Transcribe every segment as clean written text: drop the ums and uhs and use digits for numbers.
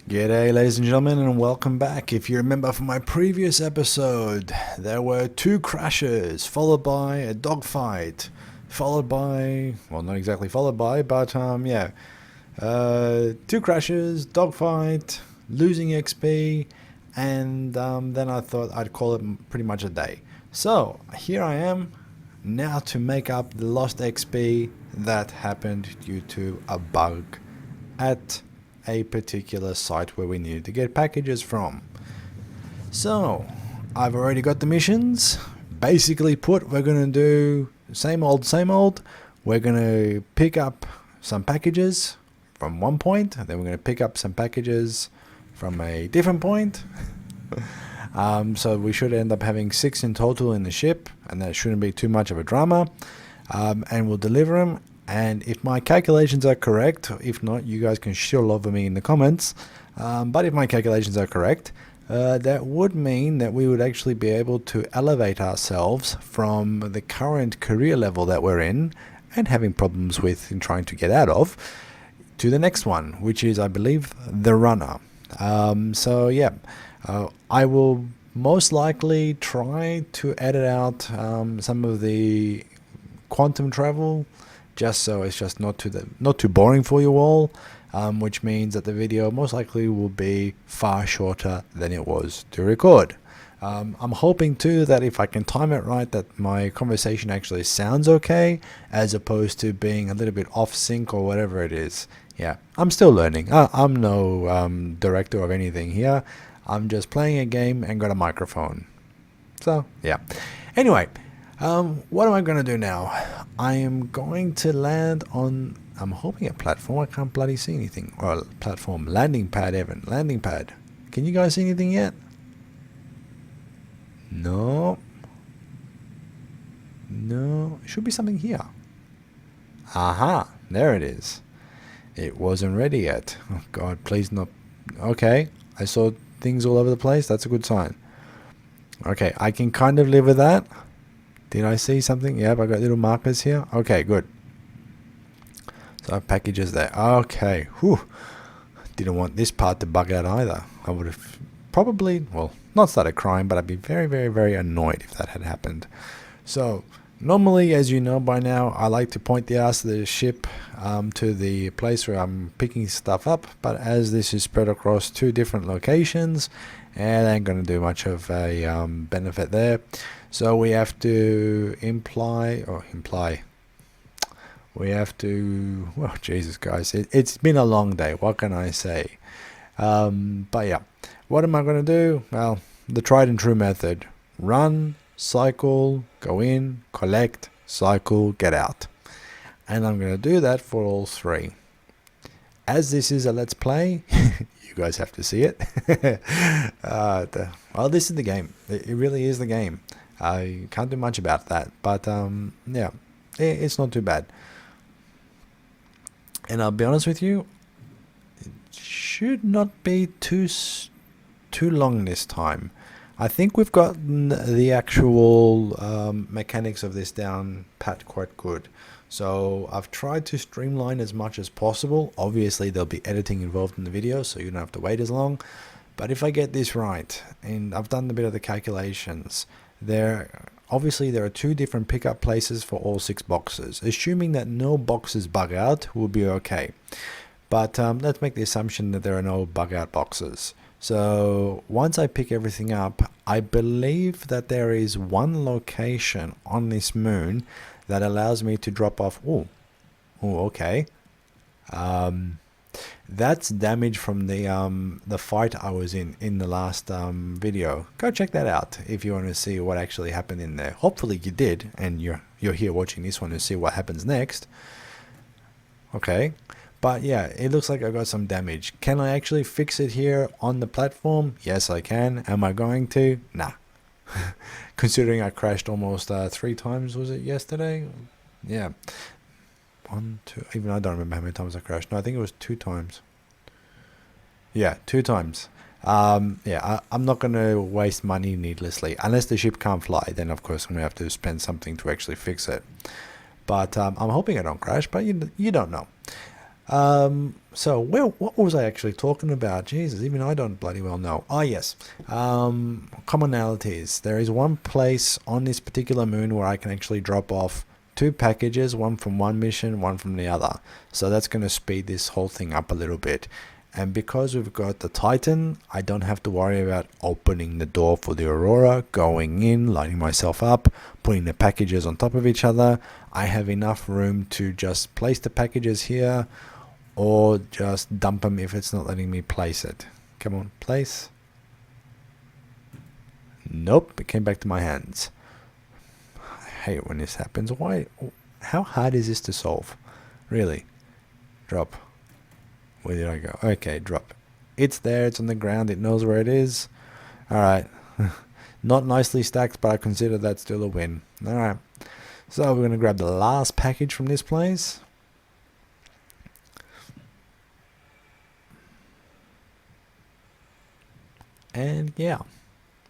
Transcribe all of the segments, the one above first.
G'day ladies and gentlemen, and welcome back. If you remember from my previous episode, there were two crashes followed by a dogfight, followed by, well, not exactly followed by, but two crashes, dogfight, losing XP, and then I thought I'd call it pretty much a day. So here I am now to make up the lost XP that happened due to a bug at a particular site where we needed to get packages from. So I've already got the missions. Basically put, we're going to do same old, same old. We're going to pick up some packages from one point, and then we're going to pick up some packages from a different point. So we should end up having 6 in total in the ship, and that shouldn't be too much of a drama. And we'll deliver them. And if my calculations are correct, if not, you guys can shill over me in the comments. But if my calculations are correct, that would mean that we would actually be able to elevate ourselves from the current career level that we're in and having problems with in trying to get out of, to the next one, which is, I believe, the runner. I will most likely try to edit out some of the quantum travel, just so it's just not too boring for you all, which means that the video most likely will be far shorter than it was to record. I'm hoping too that if I can time it right, that my conversation actually sounds okay, as opposed to being a little bit off sync or whatever it is. Yeah, I'm still learning. I'm no director of anything here. I'm just playing a game and got a microphone. So yeah. Anyway, what am I going to do now? I am going to land on, I'm hoping, a platform. I can't bloody see anything. Or platform, landing pad, Evan, landing pad. Can you guys see anything yet? No. No, it should be something here. Aha, there it is. It wasn't ready yet. Oh God, please not. Okay, I saw things all over the place. That's a good sign. Okay, I can kind of live with that. Did I see something? Yep, I got little markers here. Okay, good. So packages there. Okay, whew. Didn't want this part to bug out either. I would have probably, well, not started crying, but I'd be very, very, very annoyed if that had happened. So normally, as you know by now, I like to point the ass of the ship to the place where I'm picking stuff up. But as this is spread across 2 different locations, and ain't going to do much of a benefit there. So we have to imply. We have to, well, Jesus guys, it's been a long day. What can I say? But yeah, what am I going to do? Well, the tried and true method. Run, cycle, go in, collect, cycle, get out. And I'm going to do that for all 3. As this is a let's play, you guys have to see it. Well, this is the game. It really is the game. I can't do much about that, but yeah, it's not too bad. And I'll be honest with you, it should not be too long this time. I think we've got the actual mechanics of this down pat quite good. So I've tried to streamline as much as possible. Obviously there'll be editing involved in the video, so you don't have to wait as long. But if I get this right, and I've done a bit of the calculations, obviously there are 2 different pickup places for all 6 boxes. Assuming that no boxes bug out, will be okay. But let's make the assumption that there are no bug out boxes. So once I pick everything up, I believe that there is 1 location on this moon that allows me to drop off. Oh, okay. That's damage from the fight I was in the last video. Go check that out if you want to see what actually happened in there. Hopefully you did, and you're here watching this one to see what happens next. Okay, but yeah, it looks like I got some damage. Can I actually fix it here on the platform? Yes, I can. Am I going to? Nah. Considering I crashed almost 3 times, was it yesterday? Yeah. 1, 2, even I don't remember how many times I crashed. No, I think it was 2 times. Yeah, 2 times. I'm not going to waste money needlessly. Unless the ship can't fly, then of course I'm going to have to spend something to actually fix it. But I'm hoping I don't crash, but you don't know. So, well, what was I actually talking about? Jesus, even I don't bloody well know. Oh, yes. Commonalities. There is one place on this particular moon where I can actually drop off two packages, one from one mission, one from the other. So that's going to speed this whole thing up a little bit. And because we've got the Titan, I don't have to worry about opening the door for the Aurora, going in, lighting myself up, putting the packages on top of each other. I have enough room to just place the packages here, or just dump them if it's not letting me place it. Come on, place. Nope, it came back to my hands. I hate when this happens. Why? How hard is this to solve? Really? Drop. Where did I go? Okay, drop. It's there, it's on the ground, it knows where it is. Alright. Not nicely stacked, but I consider that still a win. Alright. So we're going to grab the last package from this place. And yeah,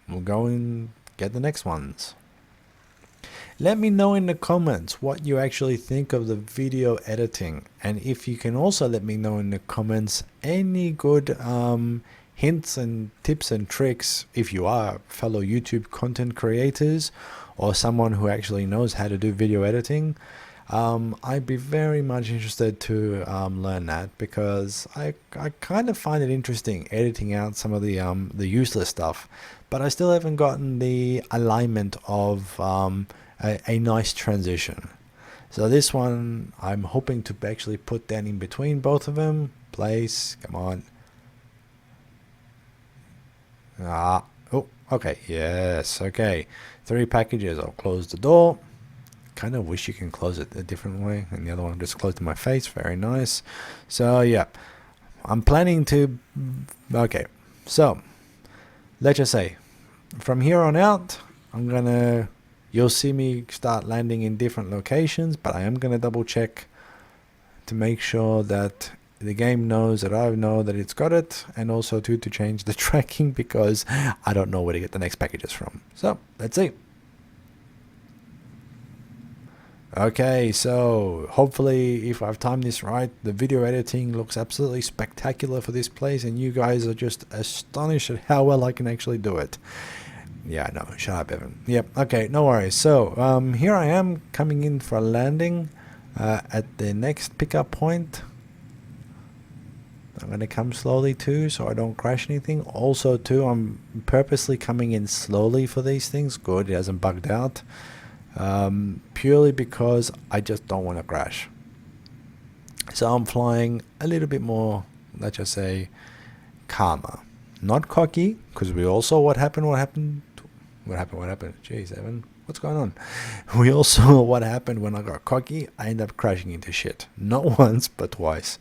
we'll go and get the next ones. Let me know in the comments what you actually think of the video editing, and if you can also let me know in the comments any good hints and tips and tricks if you are fellow YouTube content creators or someone who actually knows how to do video editing. I'd be very much interested to learn that, because I kind of find it interesting editing out some of the useless stuff, but I still haven't gotten the alignment of a nice transition. So this one I'm hoping to actually put down in between both of them. Place, come on. Oh, okay, yes, okay. 3 packages. I'll close the door. Kind of wish you can close it a different way, and the other one just closed in my face. Very nice. So yeah, I'm planning to, okay, so let's just say from here on out I'm gonna, you'll see me start landing in different locations, but I am gonna double check to make sure that the game knows that I know that it's got it, and also to change the tracking, because I don't know where to get the next packages from. So let's see. Okay, so hopefully if I've timed this right, the video editing looks absolutely spectacular for this place, and you guys are just astonished at how well I can actually do it. Yeah, no, shut up, Evan. Yep, okay, no worries. So here I am coming in for a landing at the next pickup point. I'm going to come slowly too, so I don't crash anything. Also too, I'm purposely coming in slowly for these things. Good, it hasn't bugged out. Purely because I just don't want to crash. So I'm flying a little bit more, let's just say, calmer. Not cocky, because we all saw what happened. Jeez, Evan, what's going on? We all saw what happened when I got cocky. I ended up crashing into shit. Not once, but twice.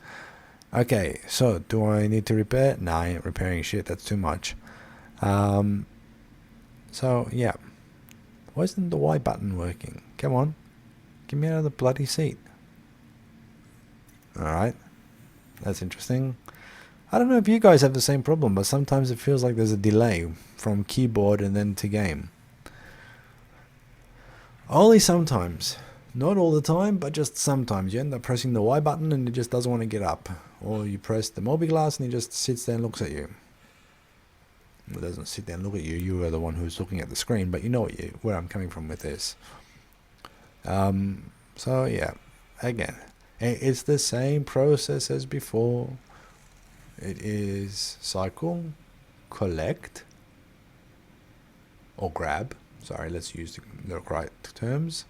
Okay, so do I need to repair? Nah, I ain't repairing shit. That's too much. So, yeah. Why isn't the Y button working? Come on. Get me out of the bloody seat. Alright. That's interesting. I don't know if you guys have the same problem, but sometimes it feels like there's a delay from keyboard and then to game. Only sometimes. Not all the time, but just sometimes. You end up pressing the Y button and it just doesn't want to get up. Or you press the Mobiglass and it just sits there and looks at you. It doesn't sit there and look at you. You are the one who's looking at the screen, but you know where I'm coming from with this. So yeah, again, it's the same process as before. It is cycle, collect, or grab. Sorry, let's use the right terms.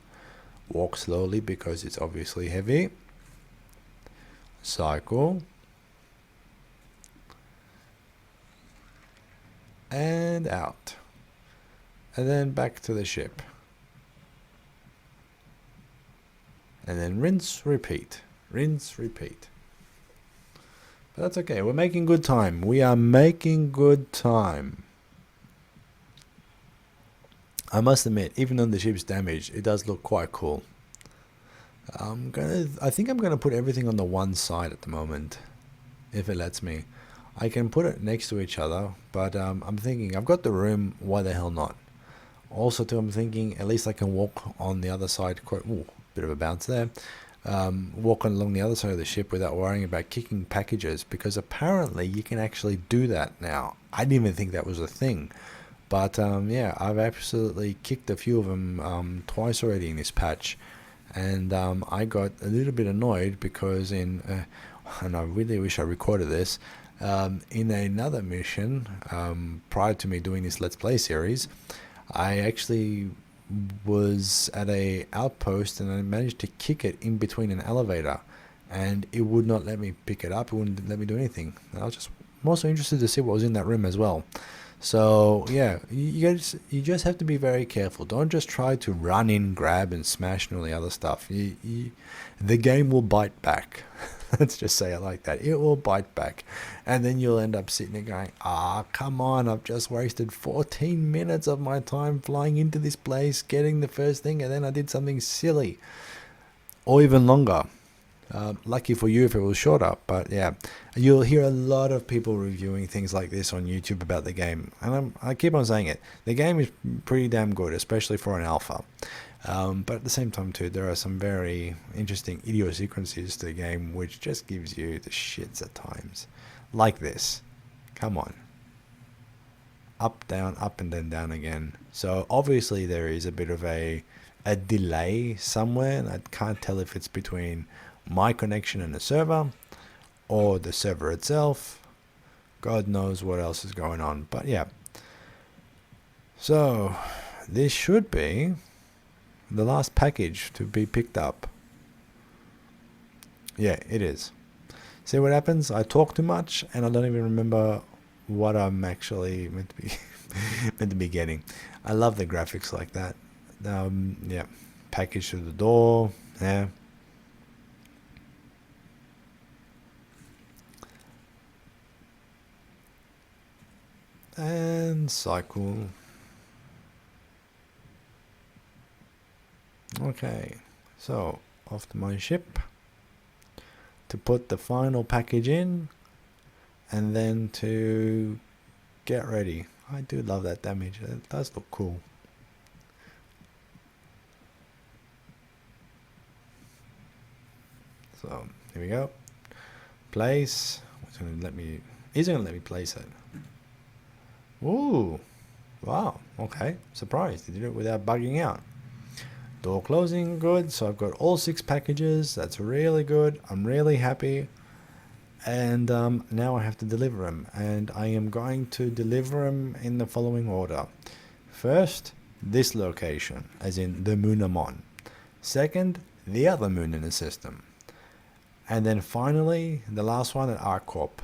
Walk slowly because it's obviously heavy. Cycle. And out. And then back to the ship. And then rinse, repeat. Rinse, repeat. But that's okay. We're making good time. We are making good time. I must admit, even though the ship's damaged, it does look quite cool. I think I'm gonna put everything on the one side at the moment, if it lets me. I can put it next to each other, but I'm thinking I've got the room. Why the hell not? Also, too, I'm thinking at least I can walk on the other side. Ooh, bit of a bounce there. walking along the other side of the ship without worrying about kicking packages, because apparently you can actually do that now. I didn't even think that was a thing. But yeah, I've absolutely kicked a few of them twice already in this patch. And I got a little bit annoyed because and I really wish I recorded this, in another mission, prior to me doing this Let's Play series, I actually was at a outpost and I managed to kick it in between an elevator, and it would not let me pick it up. It wouldn't let me do anything. I was just also interested to see what was in that room as well. So yeah, you just have to be very careful. Don't just try to run in, grab, and smash and all the other stuff. The game will bite back. Let's just say it like that. It will bite back, and then you'll end up sitting there going, "Ah, come on! I've just wasted 14 minutes of my time flying into this place, getting the first thing, and then I did something silly, or even longer." Lucky for you if it was shorter, but yeah, you'll hear a lot of people reviewing things like this on YouTube about the game, and I keep on saying it. The game is pretty damn good, especially for an alpha. But at the same time too, there are some very interesting idiosyncrasies to the game which just gives you the shits at times. Like this. Come on. Up, down, up, and then down again. So obviously there is a bit of a delay somewhere, and I can't tell if it's between my connection and the server or the server itself. God knows what else is going on, but yeah. So this should be the last package to be picked up. Yeah, it is. See what happens? I talk too much and I don't even remember what I'm actually meant to be meant to be getting. I love the graphics like that. Yeah, package to the door. Yeah. And cycle. Okay, so off to my ship to put the final package in, and then to get ready. I do love that damage. It does look cool. So here we go. Place. It's gonna let me. Is it gonna let me place it? Ooh, wow. Okay, surprised. They did it without bugging out. Door closing, good. So I've got all 6 packages. That's really good. I'm really happy. And now I have to deliver them. And I am going to deliver them in the following order. First, this location, as in the moon I'm on. Second, the other moon in the system. And then finally, the last one at ArcCorp.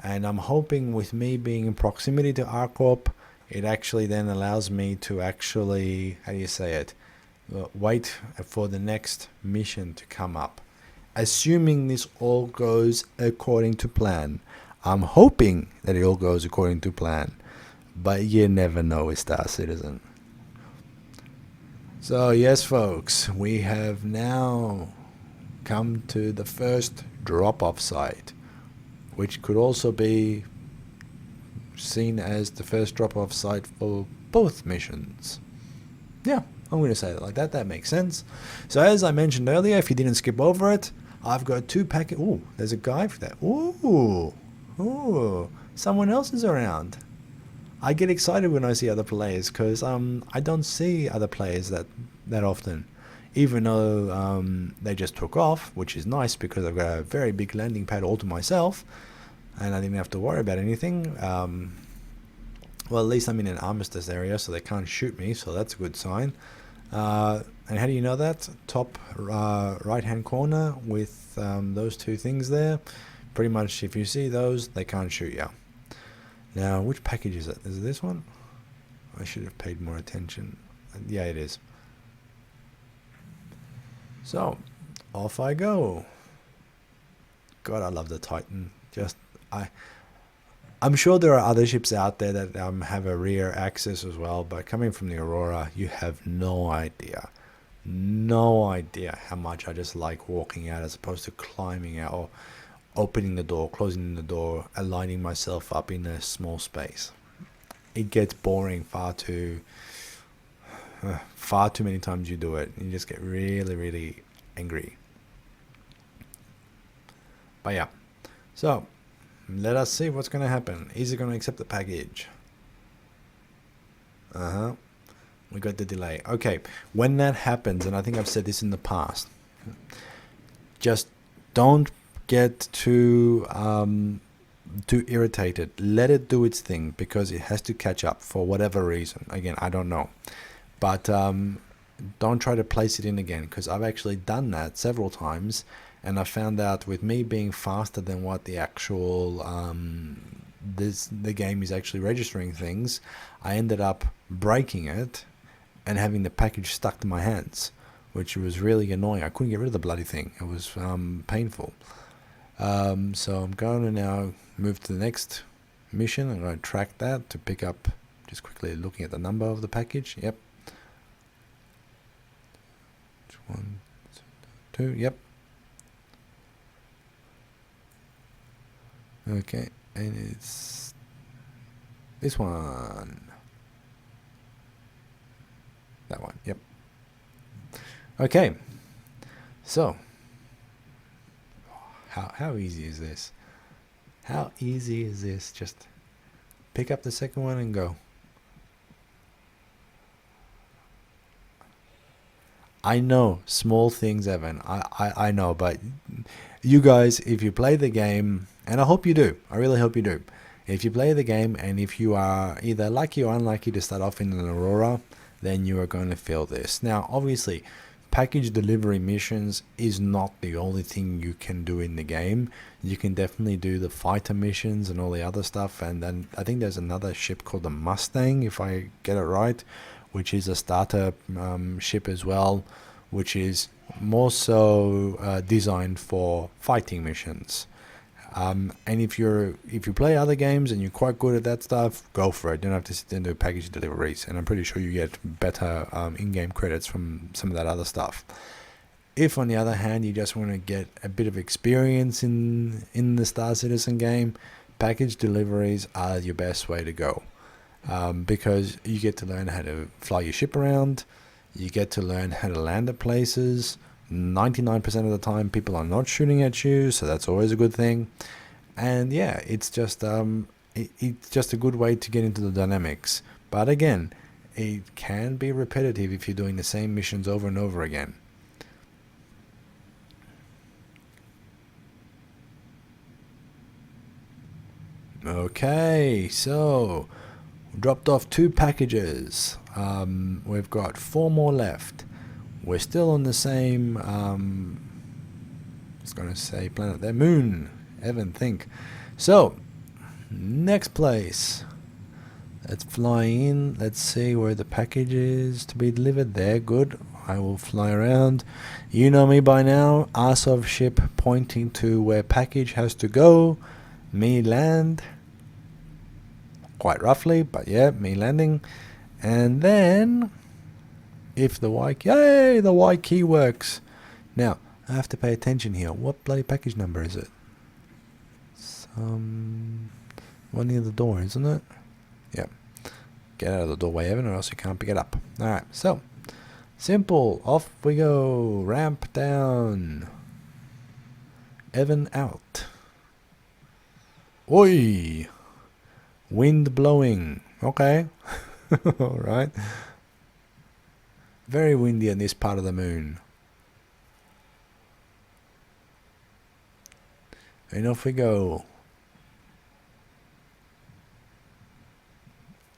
And I'm hoping with me being in proximity to ArcCorp, it actually then allows me to actually, how do you say it, wait for the next mission to come up. Assuming this all goes according to plan. I'm hoping that it all goes according to plan. But you never know with Star Citizen. So yes folks, we have now come to the first drop-off site, which could also be seen as the first drop-off site for both missions. Yeah, I'm going to say it like that. That makes sense. So as I mentioned earlier, if you didn't skip over it, I've got 2 packets. Ooh, there's a guy for that. Ooh, someone else is around. I get excited when I see other players because I don't see other players that often. Even though they just took off, which is nice because I've got a very big landing pad all to myself and I didn't have to worry about anything. Well, at least I'm in an armistice area, so they can't shoot me, so that's a good sign. And how do you know that? Top right-hand corner with those 2 things there. Pretty much, if you see those, they can't shoot you. Now, which package is it? Is it this one? I should have paid more attention. Yeah, it is. So, off I go. God, I love the Titan. I'm sure there are other ships out there that have a rear access as well, but coming from the Aurora, you have no idea how much I just like walking out as opposed to climbing out or opening the door, closing the door, aligning myself up in a small space. It gets boring far too many times you do it. You just get really angry. But yeah, so let us see what's going to happen. Is it going to accept the package? We got the delay. Okay, when that happens, and I think I've said this in the past, just don't get too irritated. Let it do its thing, because it has to catch up for whatever reason. Again, I don't know, but don't try to place it in again, because I've actually done that several times, and I found out with me being faster than what the actual the game is actually registering things, I ended up breaking it and having the package stuck to my hands, which was really annoying. I couldn't get rid of the bloody thing. It was painful. So I'm going to now move to the next mission. I'm going to track that to pick up, just quickly looking at the number of the package. Yep. 1, 2, yep. Okay, and it's this one. That one, yep. Okay, so how easy is this? How easy is this? Just pick up the second one and go. I know, small things, Evan. I know, but you guys, if you play the game, and I hope you do, I really hope you do. If you play the game, and if you are either lucky or unlucky to start off in an Aurora, then you are going to feel this. Now, obviously, package delivery missions is not the only thing you can do in the game. You can definitely do the fighter missions and all the other stuff, and then I think there's another ship called the Mustang, if I get it right, which is a starter ship as well, which is more so designed for fighting missions. And if you play other games and you're quite good at that stuff, go for it. You don't have to sit and do package deliveries, and I'm pretty sure you get better in-game credits from some of that other stuff. If, on the other hand, you just want to get a bit of experience in the Star Citizen game, package deliveries are your best way to go. Because you get to learn how to fly your ship around, you get to learn how to land at places. 99% of the time people are not shooting at you, so that's always a good thing. And yeah, it's just it's just a good way to get into the dynamics. But again, it can be repetitive if you're doing the same missions over and over again. Okay, so dropped off 2 packages. We've got 4 more left. We're still on the same, I was going to say planet there, moon, Evan, think. So, next place. Let's fly in. Let's see where the package is to be delivered. There, good. I will fly around. You know me by now. Arse of ship pointing to where package has to go. Me land. Quite roughly, but yeah, me landing. And then, if the Y key, yay, the Y key works. Now, I have to pay attention here. What bloody package number is it? One near the door, isn't it? Yep. Get out of the doorway, Evan, or else you can't pick it up. Alright, so, simple. Off we go. Ramp down. Evan out. Oi! Wind blowing. Okay. Alright. Very windy on this part of the moon. And off we go.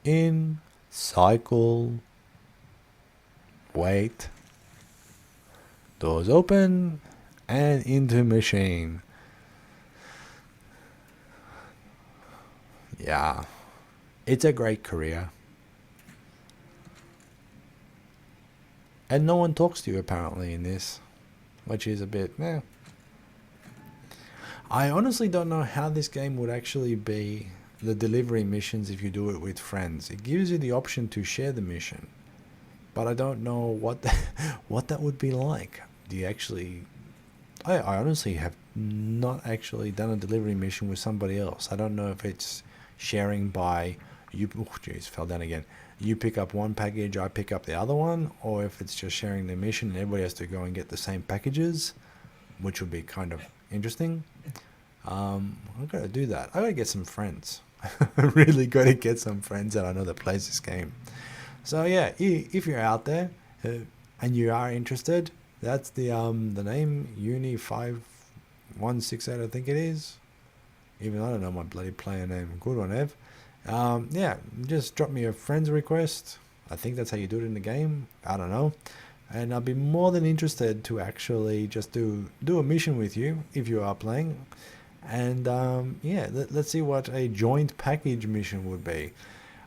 In, cycle, wait, doors open, and into machine. Yeah, it's a great career. And no one talks to you apparently in this, which is a bit, I honestly don't know how this game would actually be the delivery missions if you do it with friends. It gives you the option to share the mission, but I don't know what what that would be like. Do you actually... I honestly have not actually done a delivery mission with somebody else. I don't know if it's sharing by oh jeez, fell down again. You pick up one package, I pick up the other one, or if it's just sharing the mission and everybody has to go and get the same packages, which would be kind of interesting. I'm gonna do that. I gotta get some friends. I really gotta get some friends that I know that plays this game. So yeah, if you're out there and you are interested, that's the name Uni5168, I think it is. Even I don't know my bloody player name. Good one, Ev. Yeah, just drop me a friend's request. I think that's how you do it in the game. I don't know. And I'll be more than interested to actually just do a mission with you if you are playing. And yeah, let's see what a joint package mission would be.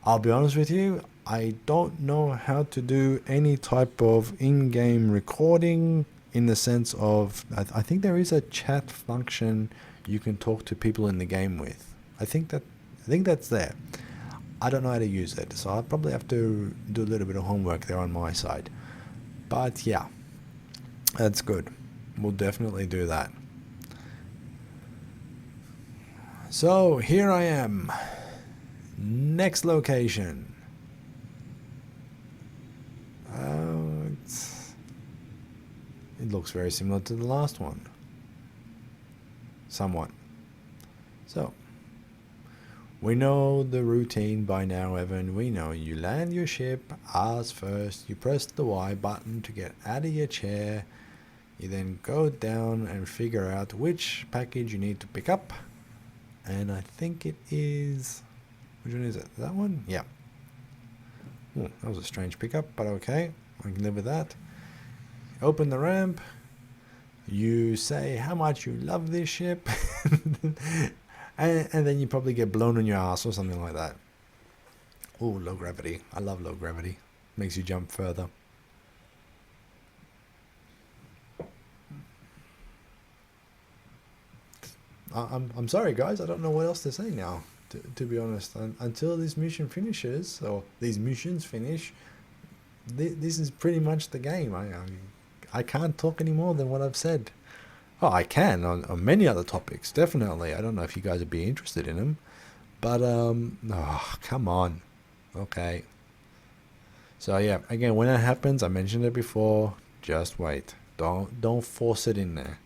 I'll be honest with you, I don't know how to do any type of in-game recording in the sense of, I think there is a chat function you can talk to people in the game with. I think that's there. I don't know how to use it, so I'll probably have to do a little bit of homework there on my side. But yeah, that's good. We'll definitely do that. So here I am. Next location. It looks very similar to the last one. Somewhat. So, we know the routine by now, Evan. We know you land your ship, R's first, you press the Y button to get out of your chair, you then go down and figure out which package you need to pick up, and I think it is... which one is it? That one? Yeah. Ooh, that was a strange pickup, but okay. I can live with that. Open the ramp. You say how much you love this ship. and then you probably get blown on your ass or something like that. Oh, low gravity. I love low gravity. Makes you jump further. I'm sorry, guys. I don't know what else to say now. To be honest, until this mission finishes, or these missions finish, this is pretty much the game. I can't talk any more than what I've said. Oh, I can on many other topics, definitely. I don't know if you guys would be interested in them, but oh, come on. Okay. So yeah, again, when it happens, I mentioned it before. Just wait. Don't force it in there.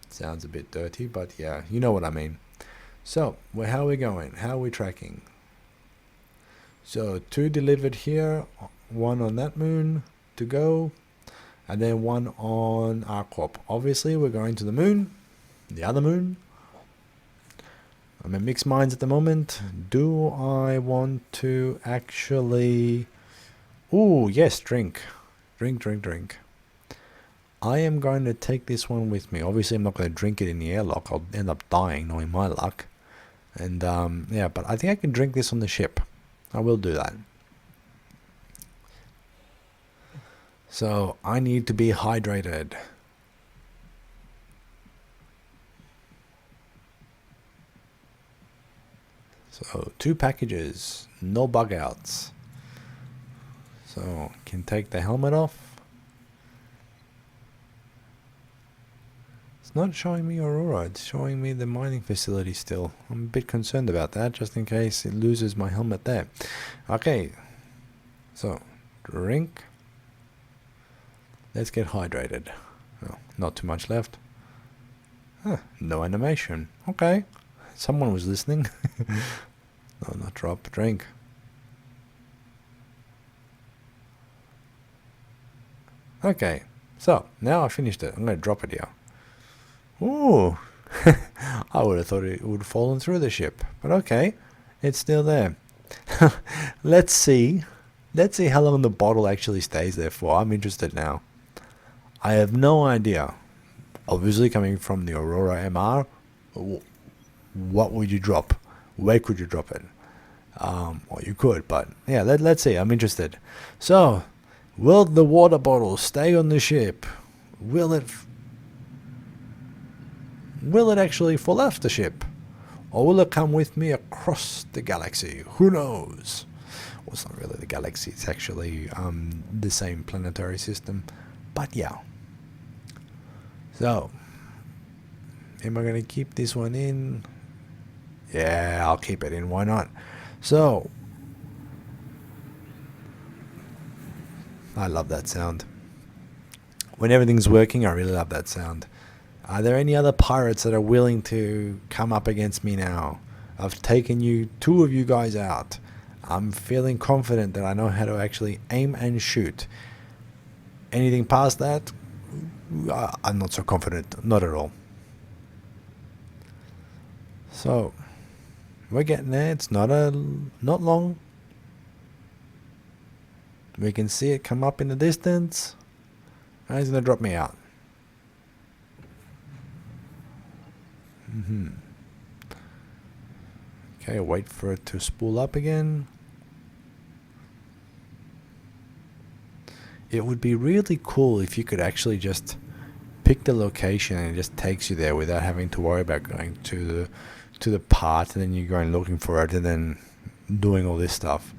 Sounds a bit dirty, but yeah, you know what I mean. So, how are we going? How are we tracking? So, 2 delivered here, 1 on that moon to go, and then 1 on our corp. Obviously, we're going to the moon, the other moon. I'm in mixed minds at the moment. Do I want to actually... Ooh, yes, drink. Drink. I am going to take this one with me. Obviously, I'm not going to drink it in the airlock. I'll end up dying, knowing my luck. And yeah, but I think I can drink this on the ship. I will do that. So I need to be hydrated. So 2 packages, no bug outs. So can take the helmet off. It's not showing me Aurora, it's showing me the mining facility still. I'm a bit concerned about that, just in case it loses my helmet there. Okay, so drink. Let's get hydrated. Oh, not too much left. Huh, no animation. Okay, someone was listening. No, not drop, drink. Okay, so now I finished it. I'm going to drop it here. Ooh, I would have thought it would have fallen through the ship, but okay, it's still there. Let's see how long the bottle actually stays there for. I'm interested now. I have no idea. Obviously, coming from the Aurora MR, what would you drop? Where could you drop it? Well, you could, but yeah, let's see. I'm interested. So, will the water bottle stay on the ship? Will it actually fall off the ship? Or will it come with me across the galaxy? Who knows? Well, it's not really the galaxy, it's actually the same planetary system. But yeah. So, am I going to keep this one in? Yeah, I'll keep it in. Why not? So, I love that sound. When everything's working, I really love that sound. Are there any other pirates that are willing to come up against me now? I've taken two of you guys out. I'm feeling confident that I know how to actually aim and shoot. Anything past that, I'm not so confident. Not at all. So, we're getting there. It's not long. We can see it come up in the distance. And he's going to drop me out. Okay, wait for it to spool up again. It would be really cool if you could actually just pick the location and it just takes you there without having to worry about going to the part and then you're going looking for it and then doing all this stuff.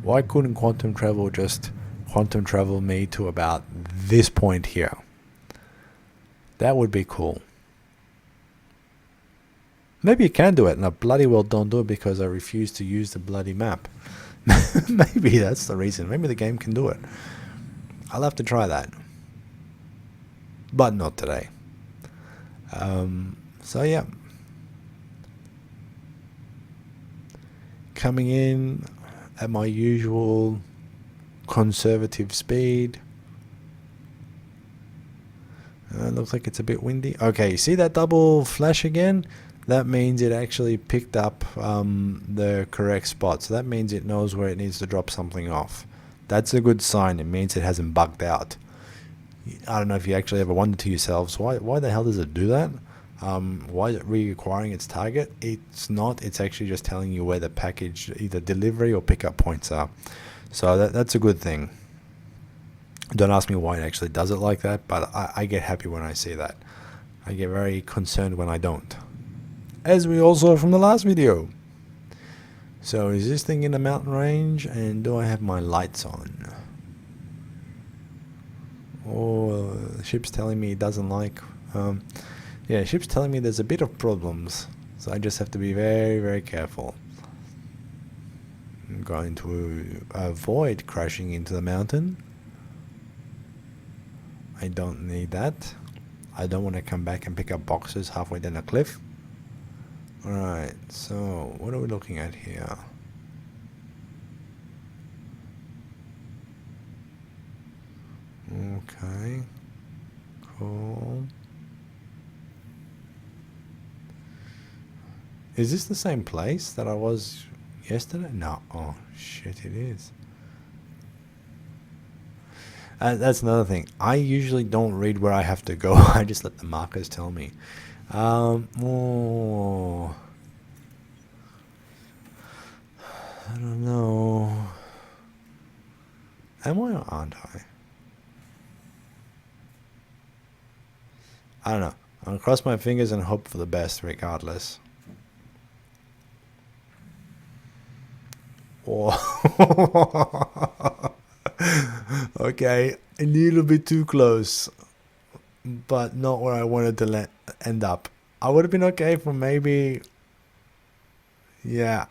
Why couldn't quantum travel just quantum travel me to about this point here? That would be cool. Maybe you can do it, and I bloody well don't do it because I refuse to use the bloody map. Maybe that's the reason. Maybe the game can do it. I'll have to try that. But not today. So yeah. Coming in at my usual conservative speed. Looks like it's a bit windy. Okay, see that double flash again? That means it actually picked up the correct spot. So that means it knows where it needs to drop something off. That's a good sign. It means it hasn't bugged out. I don't know if you actually ever wondered to yourselves, why the hell does it do that? Why is it reacquiring its target? It's not. It's actually just telling you where the package, either delivery or pickup points are. So that's a good thing. Don't ask me why it actually does it like that, but I get happy when I see that. I get very concerned when I don't. As we all saw from the last video. So is this thing in the mountain range, and do I have my lights on? Oh, the ship's telling me it doesn't like... yeah, ship's telling me there's a bit of problems. So I just have to be very, very careful. I'm going to avoid crashing into the mountain. I don't need that. I don't want to come back and pick up boxes halfway down a cliff. Alright, so what are we looking at here? Okay, cool. Is this the same place that I was yesterday? No. Oh, shit, it is. That's another thing. I usually don't read where I have to go. I just let the markers tell me. Oh, I don't know. Am I or aren't I? I don't know. I'll cross my fingers and hope for the best regardless. Oh. Okay, a little bit too close, but not where I wanted to end up. I would have been okay for maybe, yeah,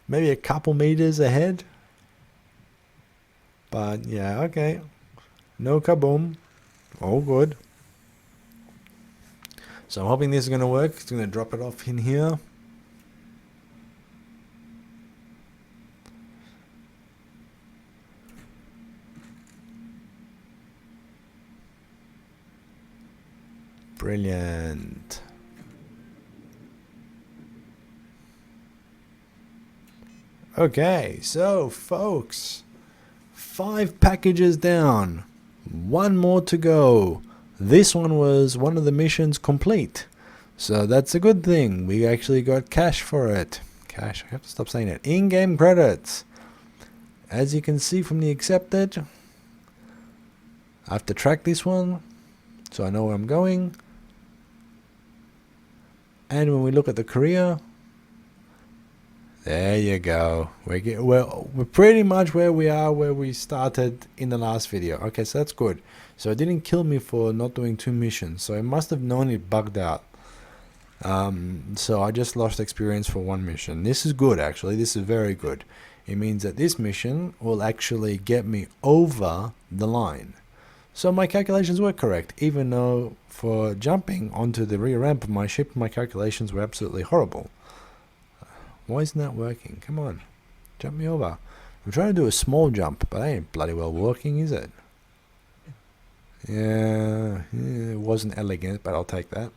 maybe a couple meters ahead. But yeah, okay, no kaboom, all good. So I'm hoping this is going to work. It's going to drop it off in here. Brilliant. Okay, so folks, 5 packages down, 1 more to go. This one was one of the missions complete, so that's a good thing. We actually got cash for it. Cash, I have to stop saying it. In-game credits. As you can see from the accepted, I have to track this one, so I know where I'm going. And when we look at the career, There you go. We're pretty much where we are, where we started in the last video. Okay, so that's good. So it didn't kill me for not doing 2 missions. So it must have known it bugged out. So I just lost experience for 1 mission. This is good, actually. This is very good. It means that this mission will actually get me over the line. So my calculations were correct, even though for jumping onto the rear ramp of my ship, my calculations were absolutely horrible. Why isn't that working? Come on, jump me over. I'm trying to do a small jump, but that ain't bloody well working, is it? Yeah, it wasn't elegant, but I'll take that.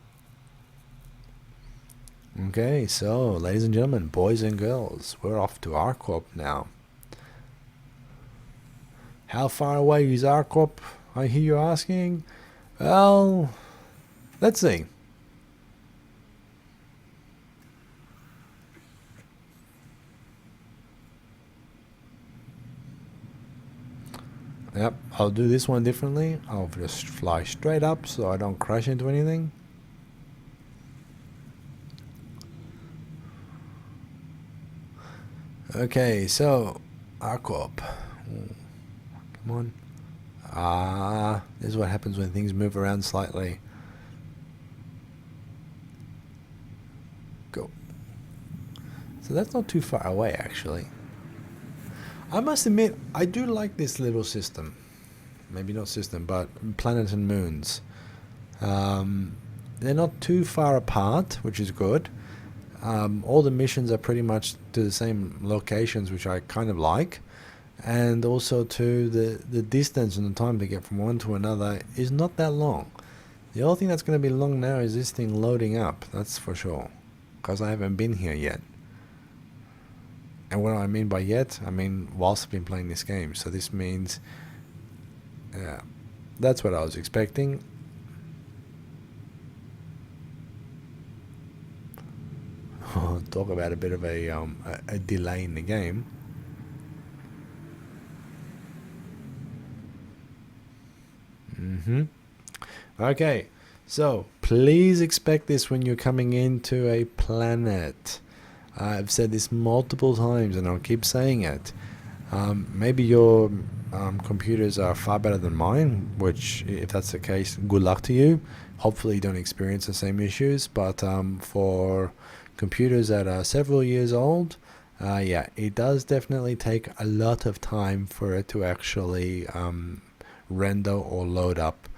Okay, so ladies and gentlemen, boys and girls, we're off to ARCorp now. How far away is ARCorp, I hear you asking? Well, let's see. Yep, I'll do this one differently. I'll just fly straight up so I don't crash into anything. Okay, so ARCorp. Come on. This is what happens when things move around slightly. Go. So that's not too far away, actually. I must admit, I do like this little system. Maybe not system, but planets and moons. They're not too far apart, which is good. All the missions are pretty much to the same locations, which I kind of like. And also to the distance and the time to get from one to another is not that long. The only thing that's going to be long now is this thing loading up, that's for sure. Because I haven't been here yet. And what I mean by yet, I mean whilst I've been playing this game. So this means, yeah, that's what I was expecting. Talk about a bit of a delay in the game. Okay, so please expect this when you're coming into a planet. I've said this multiple times and I'll keep saying it. Maybe your computers are far better than mine, which if that's the case, good luck to you. Hopefully you don't experience the same issues, but for computers that are several years old, yeah, it does definitely take a lot of time for it to actually render or load up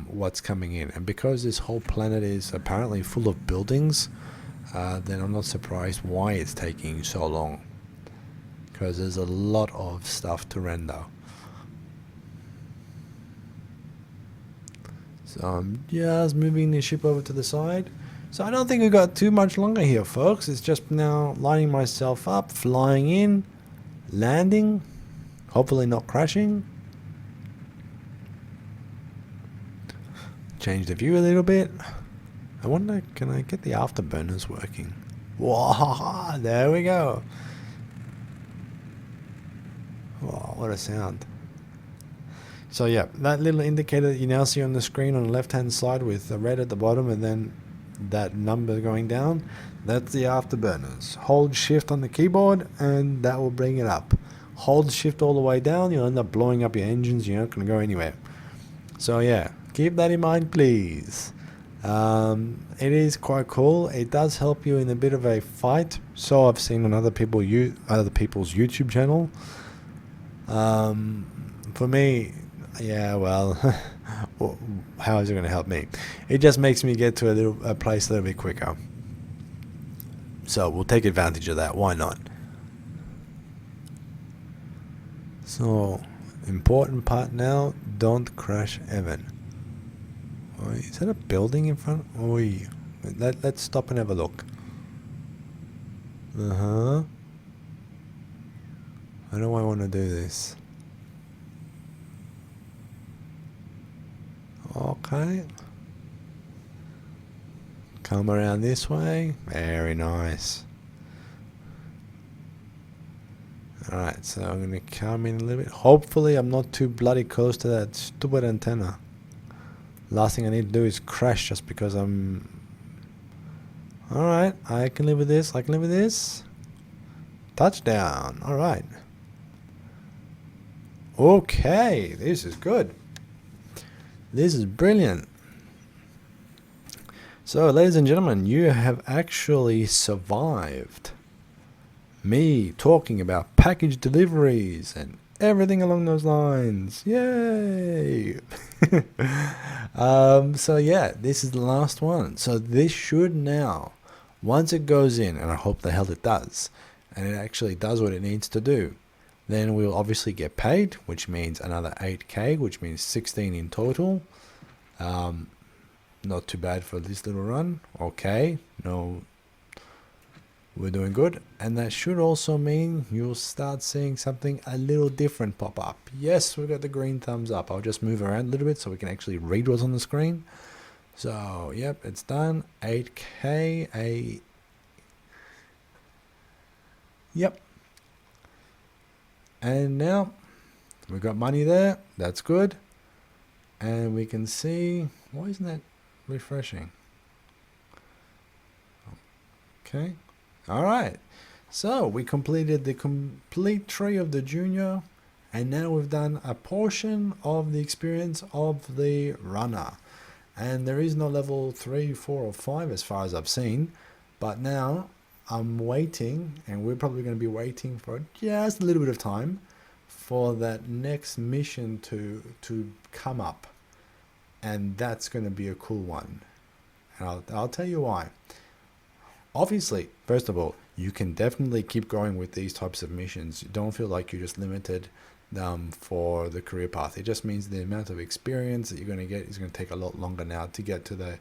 what's coming in. And because this whole planet is apparently full of buildings, then I'm not surprised why it's taking so long, because there's a lot of stuff to render. So I'm just moving the ship over to the side. So I don't think we've got too much longer here, folks. It's just now lining myself up, flying in, landing, hopefully not crashing. Change the view a little bit. I wonder, can I get the afterburners working? Whoa, there we go. Whoa, what a sound. So yeah, that little indicator that you now see on the screen on the left hand side with the red at the bottom and then that number going down, that's the afterburners. Hold shift on the keyboard and that will bring it up. Hold shift all the way down, you'll end up blowing up your engines, you're not going to go anywhere. So yeah, keep that in mind, please. It is quite cool. It does help you in a bit of a fight. So I've seen on other people's YouTube channel. For me, yeah, well, how is it going to help me? It just makes me get to a place a little bit quicker. So we'll take advantage of that. Why not? So, important part now, don't crash Evan. Is that a building in front? Oi. Let's stop and have a look. How do I want to do this? Okay. Come around this way. Very nice. Alright, so I'm going to come in a little bit. Hopefully I'm not too bloody close to that stupid antenna. Last thing I need to do is crash just because I'm... Alright, I can live with this. I can live with this. Touchdown. All right. Okay, this is good. This is brilliant. So, ladies and gentlemen, you have actually survived me talking about package deliveries and everything along those lines. Yay! So yeah, this is the last one. So this should now, once it goes in, and I hope the hell it does, and it actually does what it needs to do, then we'll obviously get paid, which means another 8k, which means 16 in total. Not too bad for this little run. Okay, no, we're doing good. And that should also mean you'll start seeing something a little different pop up. Yes, we've got the green thumbs up. I'll just move around a little bit so we can actually read what's on the screen. So, yep, it's done. 8k, yep. And now we've got money there. That's good. And we can see, why isn't that refreshing? Okay. All right. So we completed the complete tree of the junior, and now we've done a portion of the experience of the runner. And there is no level 3, 4, or 5 as far as I've seen. But now I'm waiting, and we're probably going to be waiting for just a little bit of time for that next mission to come up. And that's going to be a cool one. And I'll tell you why. Obviously, first of all, you can definitely keep going with these types of missions. Don't feel like you're just limited for the career path. It just means the amount of experience that you're going to get is going to take a lot longer now to get to the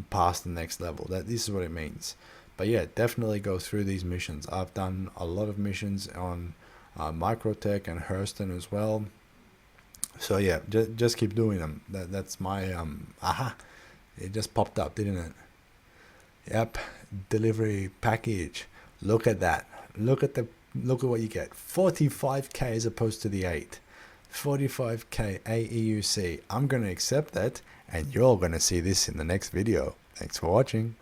past the next level. This is what it means. But yeah, definitely go through these missions. I've done a lot of missions on Microtech and Hurston as well. So yeah, just keep doing them. That's my aha. It just popped up, didn't it? Yep, delivery package. Look at that. Look at what you get. 45k as opposed to the 8. 45k AEUC. I'm going to accept that, and you're going to see this in the next video. Thanks for watching.